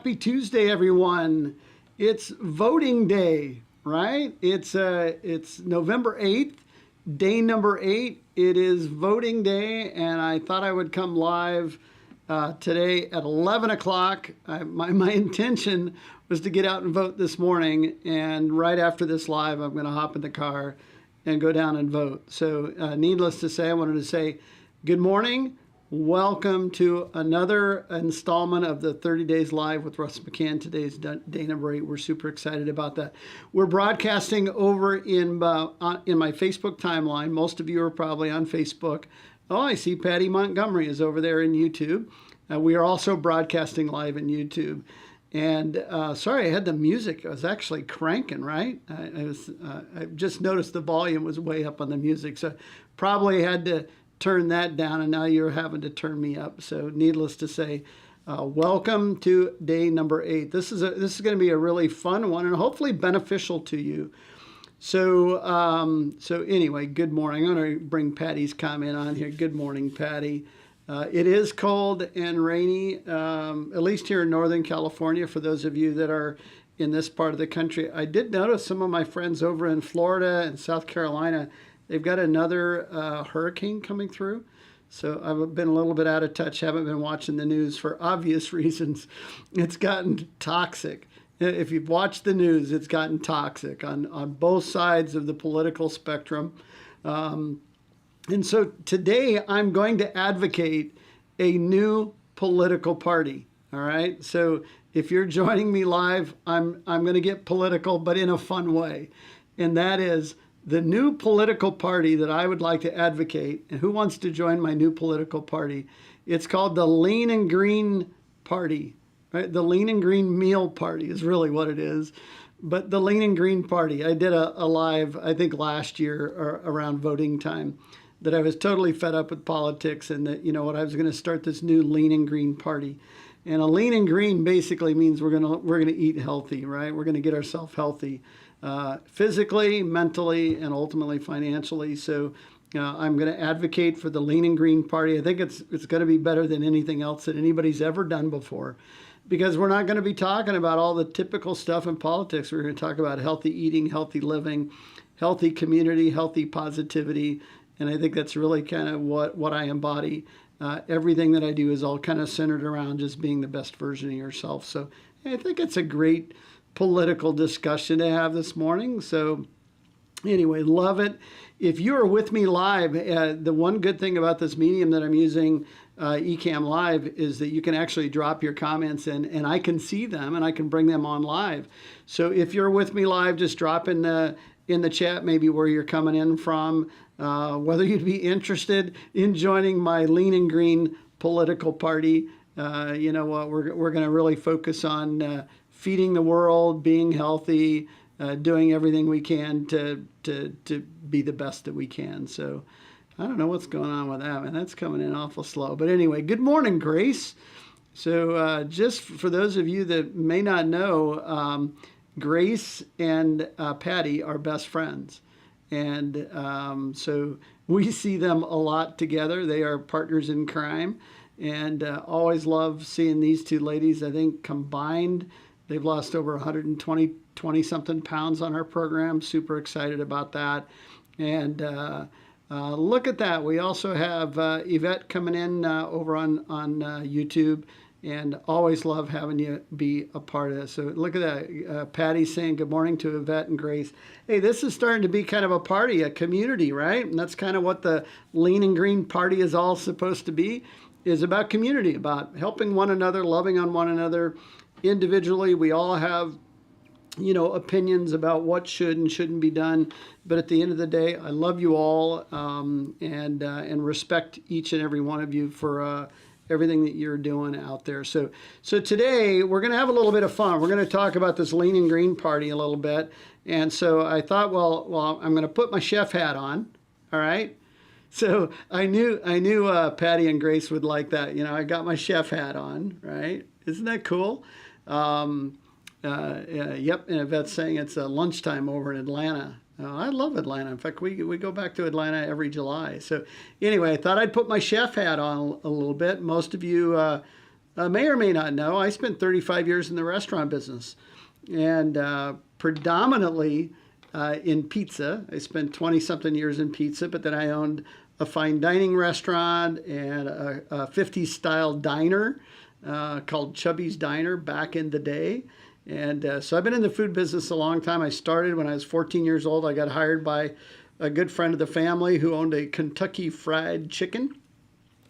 Happy Tuesday, everyone. It's voting day, right? It's November 8th, day number 8. It is voting day, and I thought I would come live today at 11 o'clock. My intention was to get out and vote this morning, and right after this live, I'm going to hop in the car and go down and vote. So needless to say, I wanted to say good morning. Welcome to another installment of the 30 Days Live with Russ McCann. Today's day number 8. We're super excited about that. We're broadcasting over in my Facebook timeline. Most of you are probably on Facebook. Oh, I see Patty Montgomery is over there in YouTube. We are also broadcasting live in YouTube. And sorry, I had the music. I was actually cranking, right? I just noticed the volume was way up on the music. So probably had to turn that down, and now you're having to turn me up. So needless to say, welcome to day number 8. This is going to be a really fun one and hopefully beneficial to you. So anyway, good morning. I'm going to bring Patty's comment on here. Good morning, Patty. It is cold and rainy, at least here in Northern California, for those of you that are in this part of the country. I did notice some of my friends over in Florida and South Carolina, they've got another hurricane coming through. So I've been a little bit out of touch, haven't been watching the news for obvious reasons. It's gotten toxic. If you've watched the news, it's gotten toxic on both sides of the political spectrum. And so today I'm going to advocate a new political party. All right. So if you're joining me live, I'm going to get political, but in a fun way. And that is the new political party that I would like to advocate. And who wants to join my new political party? It's called the Lean and Green Party, right? The Lean and Green Meal Party is really what it is. But the Lean and Green Party, I did a live, I think last year or around voting time, that I was totally fed up with politics and that, you know what, I was going to start this new Lean and Green Party. And a lean and green basically means we're going to eat healthy, right? We're going to get ourselves healthy. Physically, mentally, and ultimately financially. So I'm going to advocate for the Lean and Green Party. I think it's going to be better than anything else that anybody's ever done before, because we're not going to be talking about all the typical stuff in politics. We're going to talk about healthy eating, healthy living, healthy community, healthy positivity. And I think that's really kind of what I embody. Everything that I do is all kind of centered around just being the best version of yourself. So I think it's a great political discussion to have this morning. So anyway, love it. If you are with me live, the one good thing about this medium that I'm using, Ecamm Live, is that you can actually drop your comments in and I can see them and I can bring them on live. So if you're with me live, just drop in the chat maybe where you're coming in from, whether you'd be interested in joining my Lean and Green political party. You know what, we're going to really focus on feeding the world, being healthy, doing everything we can to be the best that we can. So I don't know what's going on with that, man. That's coming in awful slow. But anyway, good morning, Grace. So just for those of you that may not know, Grace and Patty are best friends. And so we see them a lot together. They are partners in crime. And always love seeing these two ladies. I think combined, they've lost over 120 something pounds on our program. Super excited about that. And look at that. We also have Yvette coming in over on YouTube. And always love having you be a part of this. So look at that. Patty saying good morning to Yvette and Grace. Hey, this is starting to be kind of a party, a community, right? And that's kind of what the Lean and Green Party is all supposed to be, is about community, about helping one another, loving on one another. Individually, we all have, you know, opinions about what should and shouldn't be done. But at the end of the day, I love you all and respect each and every one of you for everything that you're doing out there. So today we're going to have a little bit of fun. We're going to talk about this Lean and Green Party a little bit. And so I thought, well, I'm going to put my chef hat on. All right. So I knew Patty and Grace would like that. You know, I got my chef hat on, right? Isn't that cool? Yep. And Yvette's saying it's lunchtime over in Atlanta. I love Atlanta. In fact, we go back to Atlanta every July. So anyway, I thought I'd put my chef hat on a little bit. Most of you may or may not know, I spent 35 years in the restaurant business, and predominantly in pizza. I spent 20 something years in pizza, but then I owned a fine dining restaurant and a 50s style diner called Chubby's Diner back in the day. And so I've been in the food business a long time. I started when I was 14 years old. I got hired by a good friend of the family who owned a Kentucky Fried Chicken.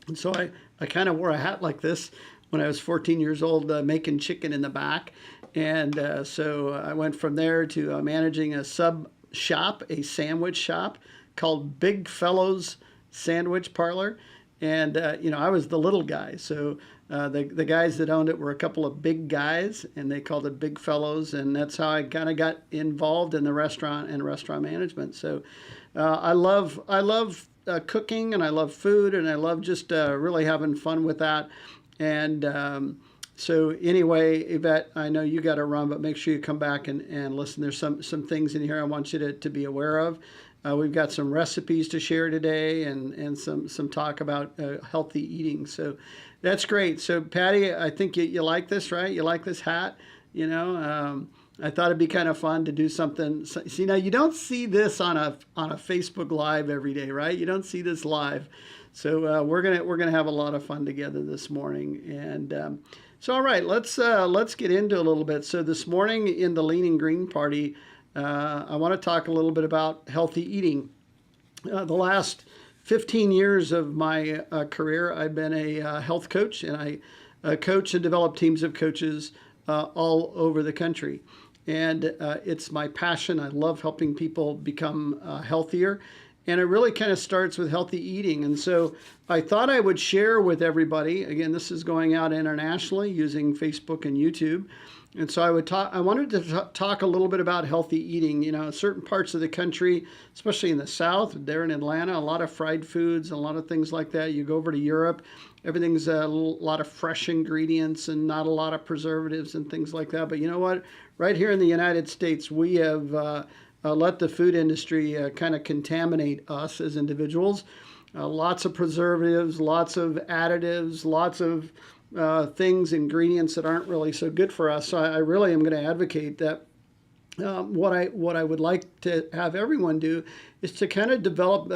And so I kind of wore a hat like this when I was 14 years old, making chicken in the back. And so I went from there to managing a sub shop, a sandwich shop called Big Fellows Sandwich Parlor. And, I was the little guy. So the guys that owned it were a couple of big guys, and they called it Big Fellows. And that's how I kind of got involved in the restaurant and restaurant management. So I love cooking, and I love food, and I love just really having fun with that. And so anyway, Yvette, I know you got to run, but make sure you come back and listen. There's some things in here I want you to be aware of. We've got some recipes to share today, and some talk about healthy eating. So that's great. So Patty, I think you like this, right? You like this hat, I thought it'd be kind of fun to do something. See, now you don't see this on a Facebook Live every day, right? You don't see this live. So we're gonna have a lot of fun together this morning. And so all right, let's get into a little bit. So this morning in the Lean and Green Party, I want to talk a little bit about healthy eating. The last 15 years of my career, I've been a health coach, and I coach and develop teams of coaches all over the country. And it's my passion. I love helping people become healthier. And it really kind of starts with healthy eating. And so I thought I would share with everybody, again, this is going out internationally using Facebook and YouTube. And so I wanted to talk a little bit about healthy eating. Certain parts of the country, especially in the South, there in Atlanta, a lot of fried foods, a lot of things like that. You go over to Europe, everything's a lot of fresh ingredients and not a lot of preservatives and things like that. But you know what? Right here in the United States, we have let the food industry kind of contaminate us as individuals. Lots of preservatives, lots of additives, lots of things, ingredients that aren't really so good for us. So I really am going to advocate that what I would like to have everyone do is to kind of develop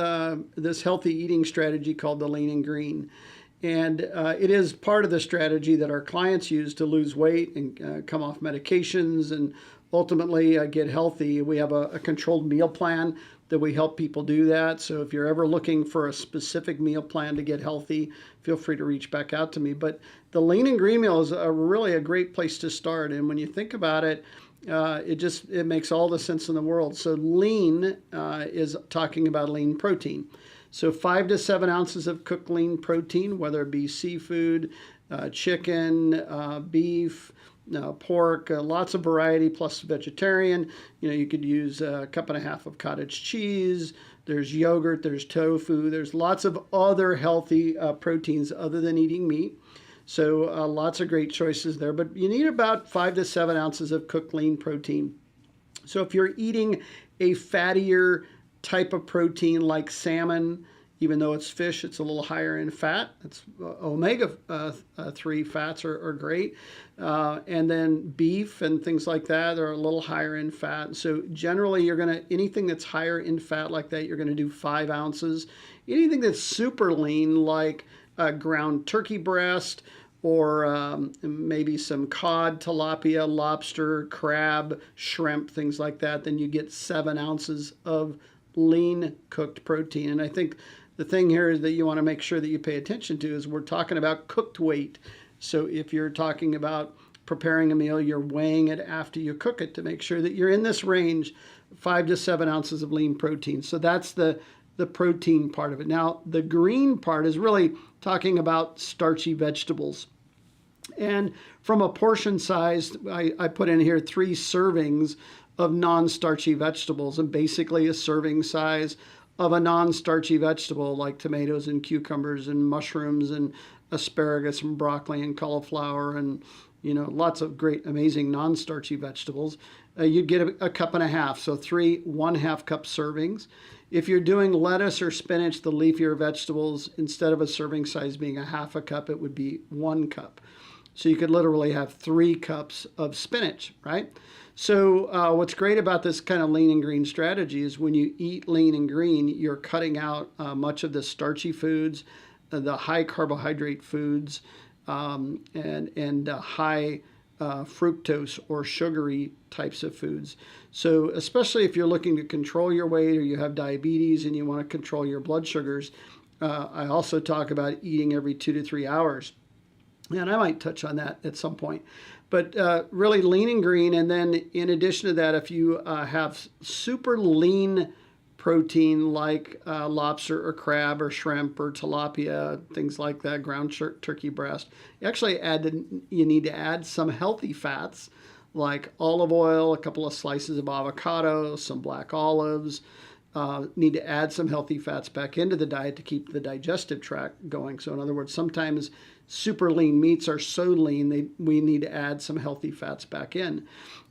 this healthy eating strategy called the Lean and Green. And it is part of the strategy that our clients use to lose weight and come off medications and ultimately get healthy. We have a controlled meal plan that we help people do that. So if you're ever looking for a specific meal plan to get healthy, feel free to reach back out to me. But the Lean and Green meal is really a great place to start. And when you think about it, it makes all the sense in the world. So lean is talking about lean protein. So 5 to 7 ounces of cooked lean protein, whether it be seafood, chicken, beef, pork, lots of variety, plus vegetarian. You could use a cup and a half of cottage cheese. There's yogurt, there's tofu, there's lots of other healthy proteins other than eating meat. So lots of great choices there. But you need about 5 to 7 ounces of cooked lean protein. So if you're eating a fattier type of protein like salmon, even though it's fish, it's a little higher in fat. It's omega-3 fats are great. And then beef and things like that are a little higher in fat. So generally, anything that's higher in fat like that, you're going to do 5 ounces. Anything that's super lean, like ground turkey breast, or maybe some cod, tilapia, lobster, crab, shrimp, things like that, then you get 7 ounces of lean cooked protein. And I think the thing here is that you want to make sure that you pay attention to is we're talking about cooked weight. So if you're talking about preparing a meal, you're weighing it after you cook it to make sure that you're in this range, 5 to 7 ounces of lean protein. So that's the protein part of it. Now, the green part is really talking about starchy vegetables. And from a portion size, I put in here 3 servings of non-starchy vegetables, and basically a serving size of a non-starchy vegetable like tomatoes and cucumbers and mushrooms and asparagus and broccoli and cauliflower and lots of great amazing non-starchy vegetables. You'd get a cup and a half, so 3 1/2 cup servings. If you're doing lettuce or spinach, the leafier vegetables, instead of a serving size being a half a cup, it would be 1 cup. So you could literally have 3 cups of spinach, right? So what's great about this kind of lean and green strategy is when you eat lean and green, you're cutting out much of the starchy foods, the high carbohydrate foods, and high fructose or sugary types of foods. So especially if you're looking to control your weight or you have diabetes and you want to control your blood sugars, I also talk about eating every 2 to 3 hours. And I might touch on that at some point. But really lean and green. And then in addition to that, if you have super lean protein like lobster or crab or shrimp or tilapia, things like that, ground turkey breast, you need to add some healthy fats like olive oil, a couple of slices of avocado, some black olives. Need to add some healthy fats back into the diet to keep the digestive tract going. So in other words, sometimes super lean meats are so lean we need to add some healthy fats back in.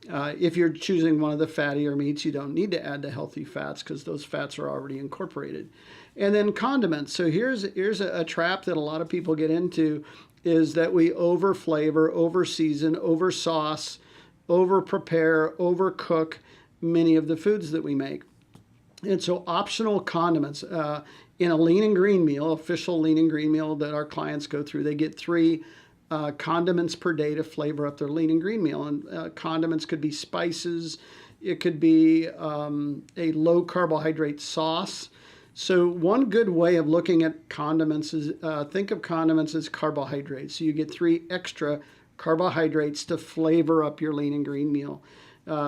If you're choosing one of the fattier meats, you don't need to add the healthy fats because those fats are already incorporated. And then condiments. So here's a trap that a lot of people get into, is that we over flavor, over season, over sauce, over prepare, overcook many of the foods that we make. And so optional condiments in a lean and green meal, official lean and green meal that our clients go through, they get 3 condiments per day to flavor up their lean and green meal. And condiments could be spices. It could be a low carbohydrate sauce. So one good way of looking at condiments is think of condiments as carbohydrates. So you get 3 extra carbohydrates to flavor up your lean and green meal.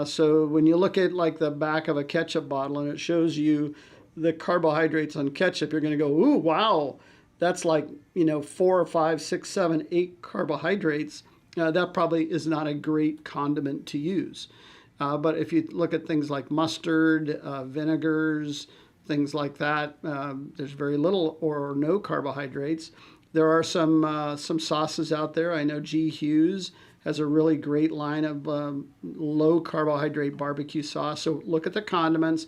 So when you look at like the back of a ketchup bottle and it shows you the carbohydrates on ketchup, you're going to go, ooh, wow, that's like, 4 or 5, 6, 7, 8 carbohydrates. That probably is not a great condiment to use. But if you look at things like mustard, vinegars, things like that, there's very little or no carbohydrates. There are some sauces out there. I know G. Hughes has a really great line of low carbohydrate barbecue sauce. So look at the condiments.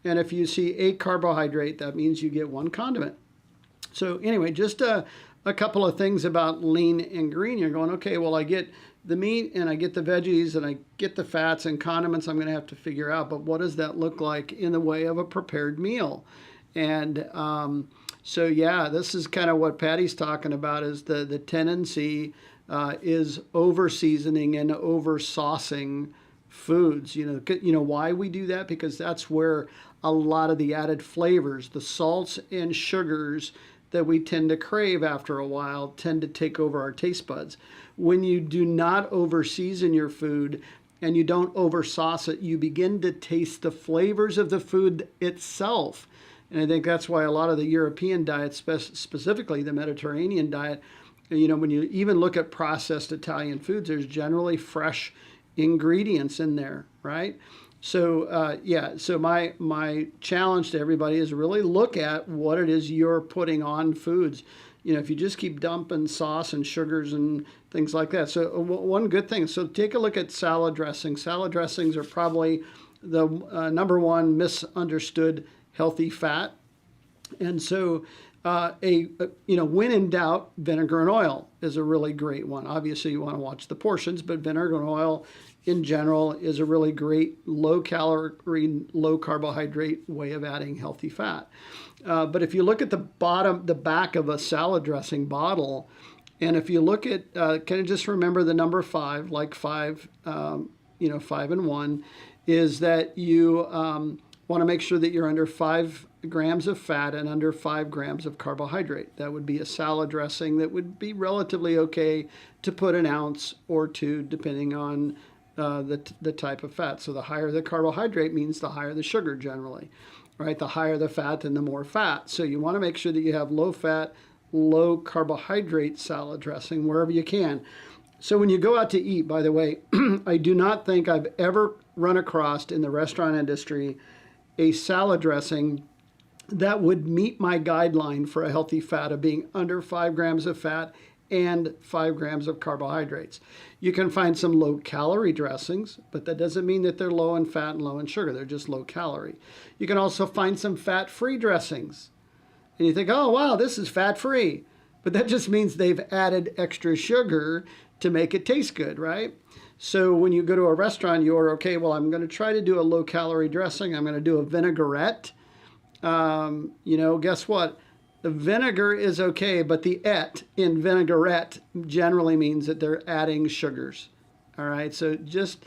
And if you see 8 carbohydrate, that means you get 1 condiment. So anyway, just a couple of things about lean and green. You're going, okay, well, I get the meat and I get the veggies and I get the fats and condiments I'm going to have to figure out. But what does that look like in the way of a prepared meal? And so, yeah, this is kind of what Patty's talking about, is the tendency is over seasoning and over saucing foods. You know why we do that? Because that's where a lot of the added flavors, the salts and sugars that we tend to crave after a while, tend to take over our taste buds. When you do not over season your food and you don't over sauce it, you begin to taste the flavors of the food itself. And I think that's why a lot of the European diets, specifically the Mediterranean diet, when you even look at processed Italian foods, there's generally fresh ingredients in there, right? So so my challenge to everybody is really look at what it is you're putting on foods. If you just keep dumping sauce and sugars and things like that. So one good thing, so take a look at salad dressings. Salad dressings are probably the number one misunderstood healthy fat. And so when in doubt, vinegar and oil is a really great one. Obviously, you want to watch the portions, but vinegar and oil in general is a really great low calorie, low carbohydrate way of adding healthy fat. But if you look at the back of a salad dressing bottle, and if you look at, kind of just remember the number 5, like 5, 5 and 1, is that you want to make sure that you're under 5 grams of fat and under 5 grams of carbohydrate. That would be a salad dressing that would be relatively okay to put an ounce or 2, depending on the type of fat. So the higher the carbohydrate means the higher the sugar generally, right? The higher the fat, then the more fat. So you want to make sure that you have low fat, low carbohydrate salad dressing wherever you can. So when you go out to eat, by the way, I do not think I've ever run across in the restaurant industry a salad dressing that would meet my guideline for a healthy fat of being under 5 grams of fat and 5 grams of carbohydrates. You can find some low calorie dressings, but that doesn't mean that they're low in fat and low in sugar. They're just low calorie. You can also find some fat-free dressings. And you think, oh, wow, this is fat-free. But that just means they've added extra sugar to make it taste good, right? So when you go to a restaurant, you order, okay, well, I'm going to try to do a low-calorie dressing. I'm going to do a vinaigrette. Guess what? The vinegar is okay, but the "et" in vinaigrette generally means that they're adding sugars. All right, so just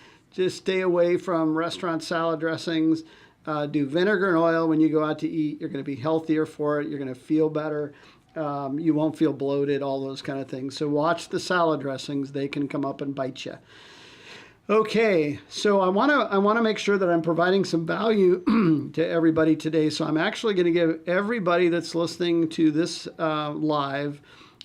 stay away from restaurant salad dressings. Do vinegar and oil when you go out to eat. You're going to be healthier for it. You're going to feel better. You won't feel bloated, all those kind of things. So watch the salad dressings. They can come up and bite you. Okay, so I want to make sure that I'm providing some value to everybody today. So I'm actually going to give everybody that's listening to this live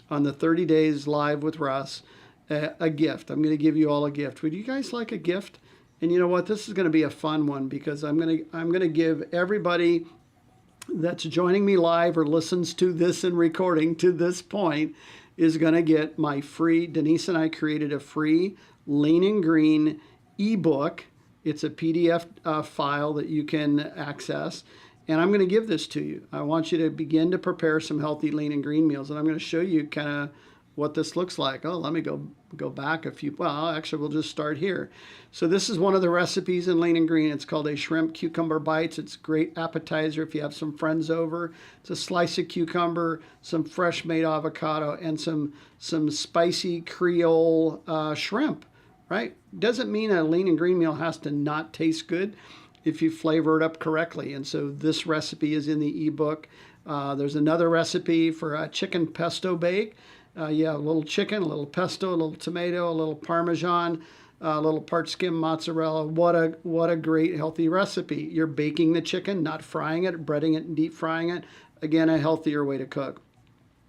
on the 30 Days Live with Russ a gift. I'm going to give you all a gift. Would you guys like a gift? And you know what? This is going to be a fun one because I'm going to give everybody that's joining me live or listens to this in recording to this point is going to get my free, Denise and I created a free Lean and Green ebook. It's a PDF file that you can access. And I'm going to give this to you. I want you to begin to prepare some healthy lean and green meals. And I'm going to show you kind of what this looks like. Oh, let me go back a few. Well, actually, we'll just start here. So this is one of the recipes in Lean and Green. It's called a shrimp cucumber bites. It's a great appetizer if you have some friends over. It's a slice of cucumber, some fresh made avocado, and some spicy Creole shrimp. Right? Doesn't mean a lean and green meal has to not taste good if you flavor it up correctly. And so this recipe is in the ebook. There's another recipe for a chicken pesto bake. A little chicken, a little pesto, a little tomato, a little Parmesan, a little part skim mozzarella. What a great healthy recipe. You're baking the chicken, not frying it, breading it and deep frying it. Again, a healthier way to cook.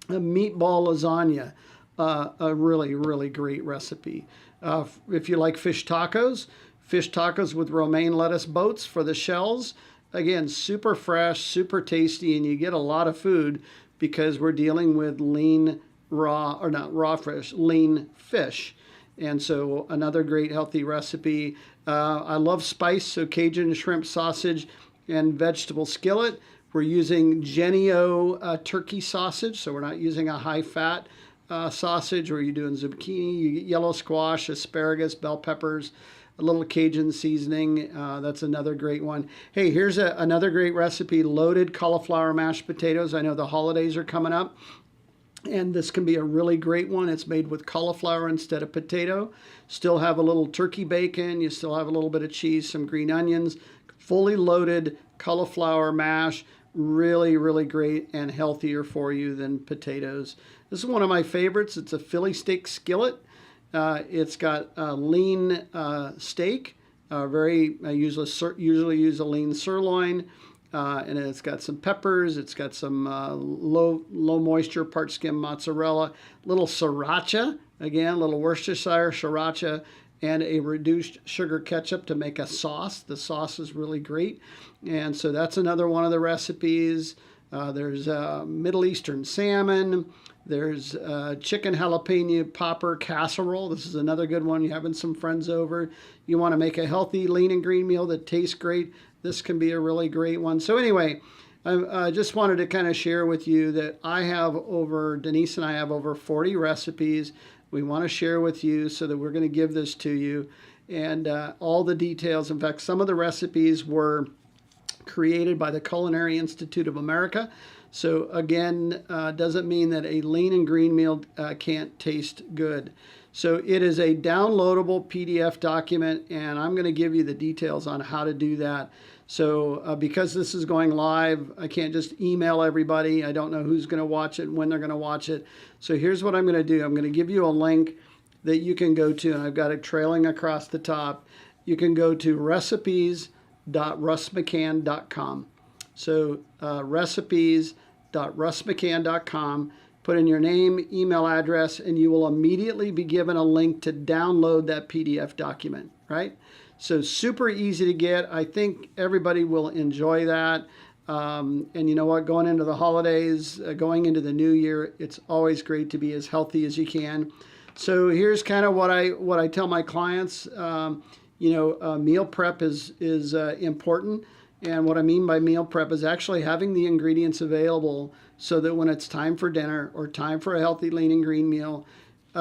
A meatball lasagna, a really, really great recipe. If you like fish tacos with romaine lettuce boats for the shells. Again, super fresh, super tasty, and you get a lot of food because we're dealing with lean fish. And so another great healthy recipe. I love spice, so Cajun shrimp sausage and vegetable skillet. We're using Genio turkey sausage, so we're not using a high-fat sausage, or you're doing zucchini, yellow squash, asparagus, bell peppers, a little Cajun seasoning. That's another great one. Hey, here's another great recipe, loaded cauliflower mashed potatoes. I know the holidays are coming up, and this can be a really great one. It's made with cauliflower instead of potato. Still have a little turkey bacon. You still have a little bit of cheese, some green onions, fully loaded cauliflower mash. Really, really great and healthier for you than potatoes. This is one of my favorites. It's a Philly steak skillet. It's got lean steak. I usually use a lean sirloin. And it's got some peppers. It's got some low moisture part skim mozzarella, little sriracha, again, little Worcestershire sriracha, and a reduced sugar ketchup to make a sauce. The sauce is really great. And so that's another one of the recipes. There's Middle Eastern salmon. There's chicken jalapeno popper casserole. This is another good one. You're having some friends over. You want to make a healthy lean and green meal that tastes great. This can be a really great one. So anyway, I just wanted to kind of share with you that Denise and I have over 40 recipes we want to share with you, so that we're going to give this to you. And all the details, in fact, some of the recipes were created by the Culinary Institute of America. So again, doesn't mean that a lean and green meal can't taste good. So it is a downloadable PDF document, and I'm going to give you the details on how to do that. So because this is going live, I can't just email everybody. I don't know who's going to watch it and when they're going to watch it. So here's what I'm going to do. I'm going to give you a link that you can go to, and I've got it trailing across the top. You can go to recipes.russmccann.com. So recipes.russmccann.com. Put in your name, email address, and you will immediately be given a link to download that PDF document, right? So super easy to get. I think everybody will enjoy that. And you know what? Going into the holidays, going into the new year, it's always great to be as healthy as you can. So here's kind of what I tell my clients. Meal prep is important. And what I mean by meal prep is actually having the ingredients available so that when it's time for dinner or time for a healthy lean and green meal,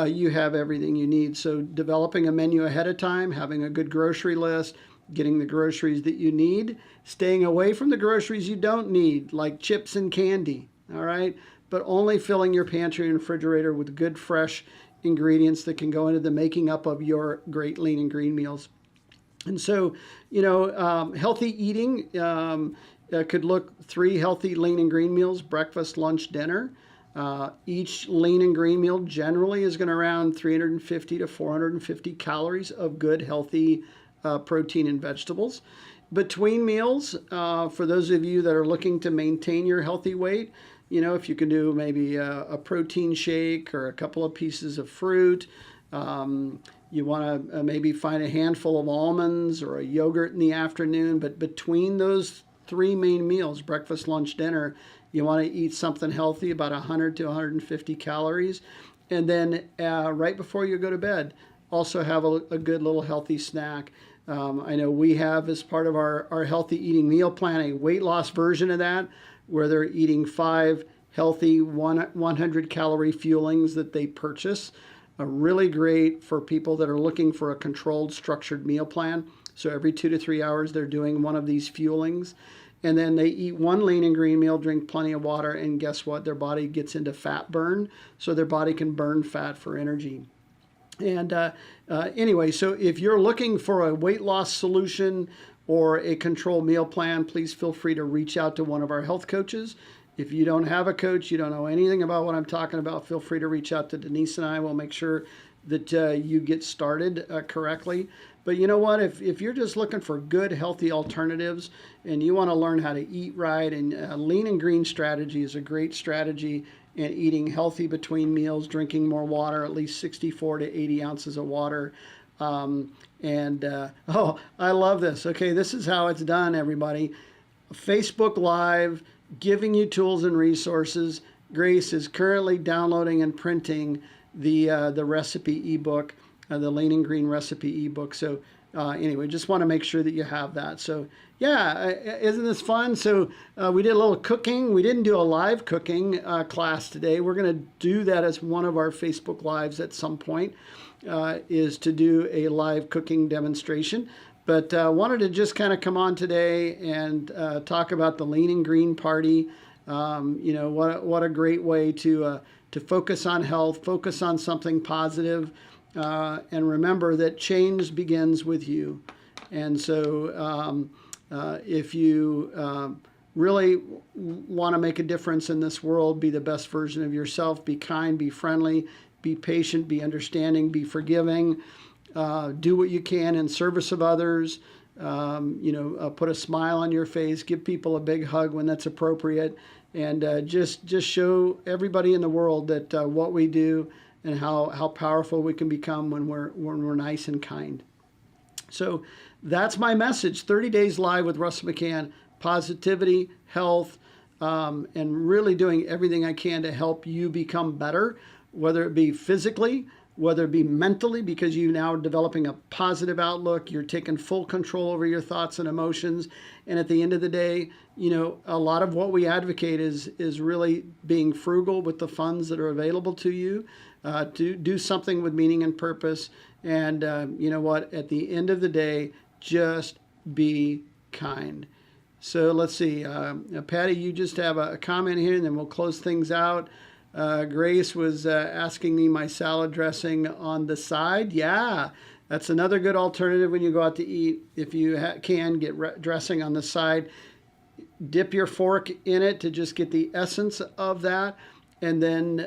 you have everything you need. So developing a menu ahead of time, having a good grocery list, getting the groceries that you need, staying away from the groceries you don't need, like chips and candy, all right? But only filling your pantry and refrigerator with good, fresh ingredients that can go into the making up of your great lean and green meals. And so, healthy eating could look 3 healthy lean and green meals: breakfast, lunch, dinner. Each lean and green meal generally is going to around 350 to 450 calories of good, healthy protein and vegetables. Between meals, for those of you that are looking to maintain your healthy weight, if you can do maybe a protein shake or a couple of pieces of fruit. You want to maybe find a handful of almonds or a yogurt in the afternoon. But between those 3 main meals, breakfast, lunch, dinner, you want to eat something healthy, about 100 to 150 calories. And then right before you go to bed, also have a good little healthy snack. I know we have, as part of our healthy eating meal plan, a weight loss version of that, where they're eating 5 healthy 100 calorie fuelings that they purchase. Really great for people that are looking for a controlled, structured meal plan. So every 2 to 3 hours, they're doing one of these fuelings. And then they eat 1 lean and green meal, drink plenty of water, and guess what? Their body gets into fat burn, so their body can burn fat for energy. And anyway, so if you're looking for a weight loss solution or a controlled meal plan, please feel free to reach out to one of our health coaches. If you don't have a coach, you don't know anything about what I'm talking about, feel free to reach out to Denise and I. We'll make sure that you get started correctly. But you know what? If you're just looking for good, healthy alternatives and you want to learn how to eat right, and lean and green strategy is a great strategy, and eating healthy between meals, drinking more water, at least 64 to 80 ounces of water. Oh, I love this. Okay, this is how it's done, everybody. Facebook Live, giving you tools and resources. Grace is currently downloading and printing the recipe ebook, the Lean and Green recipe ebook. So anyway, just want to make sure that you have that. So yeah, isn't this fun? So we did a little cooking. We didn't do a live cooking class today. We're going to do that as one of our Facebook Lives at some point, is to do a live cooking demonstration. But wanted to just kind of come on today and talk about the Lean and Green Party. What a great way to focus on health, focus on something positive, and remember that change begins with you. And so if you really want to make a difference in this world, be the best version of yourself, be kind, be friendly, be patient, be understanding, be forgiving. Do what you can in service of others. Put a smile on your face. Give people a big hug when that's appropriate, and just show everybody in the world that what we do and how powerful we can become when we're nice and kind. So that's my message. 30 Days Live with Russ McCann. Positivity, health, and really doing everything I can to help you become better, whether it be physically, whether it be mentally, because you now are developing a positive outlook, you're taking full control over your thoughts and emotions. And at the end of the day, a lot of what we advocate is really being frugal with the funds that are available to you, to do something with meaning and purpose. And you know what? At the end of the day, just be kind. So let's see. Patty, you just have a comment here, and then we'll close things out. Grace was asking me my salad dressing on the side. Yeah, that's another good alternative when you go out to eat. If you can get dressing on the side, dip your fork in it to just get the essence of that, and then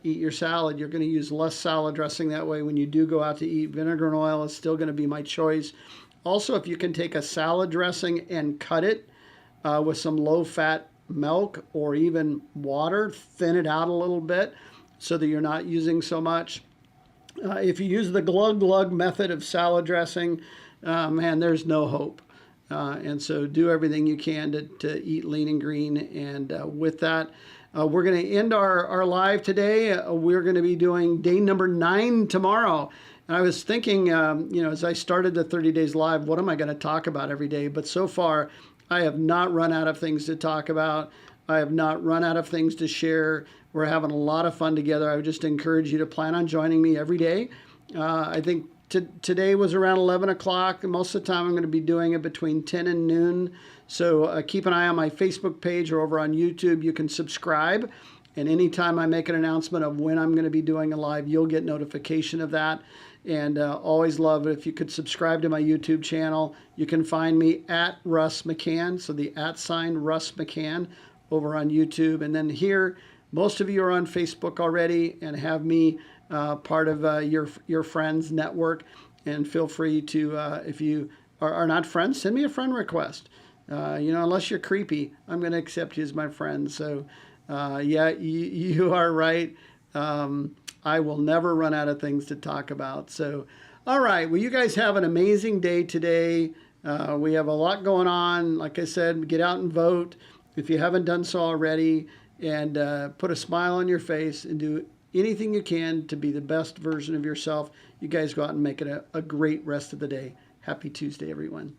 eat your salad. You're going to use less salad dressing that way when you do go out to eat. Vinegar and oil is still going to be my choice. Also, if you can take a salad dressing and cut it with some low-fat milk or even water, thin it out a little bit so that you're not using so much. If you use the glug method of salad dressing, man, there's no hope. And so do everything you can to eat lean and green. And with that, we're going to end our live today. We're going to be doing day number 9 tomorrow. And I was thinking, as I started the 30 Days Live, what am I going to talk about every day? But so far, I have not run out of things to talk about. I have not run out of things to share. We're having a lot of fun together. I would just encourage you to plan on joining me every day. I think today was around 11 o'clock. Most of the time I'm going to be doing it between 10 and noon. So keep an eye on my Facebook page or over on YouTube. You can subscribe. And anytime I make an announcement of when I'm going to be doing a live, you'll get notification of that. And always love it if you could subscribe to my YouTube channel. You can find me at Russ McCann, so the @ Russ McCann over on YouTube. And then here, most of you are on Facebook already and have me part of your friends network. And feel free to, if you are not friends, send me a friend request. Unless you're creepy, I'm going to accept you as my friend. So yeah, you are right. I will never run out of things to talk about. So, all right. Well, you guys have an amazing day today. We have a lot going on. Like I said, get out and vote if you haven't done so already, and put a smile on your face and do anything you can to be the best version of yourself. You guys go out and make it a great rest of the day. Happy Tuesday, everyone.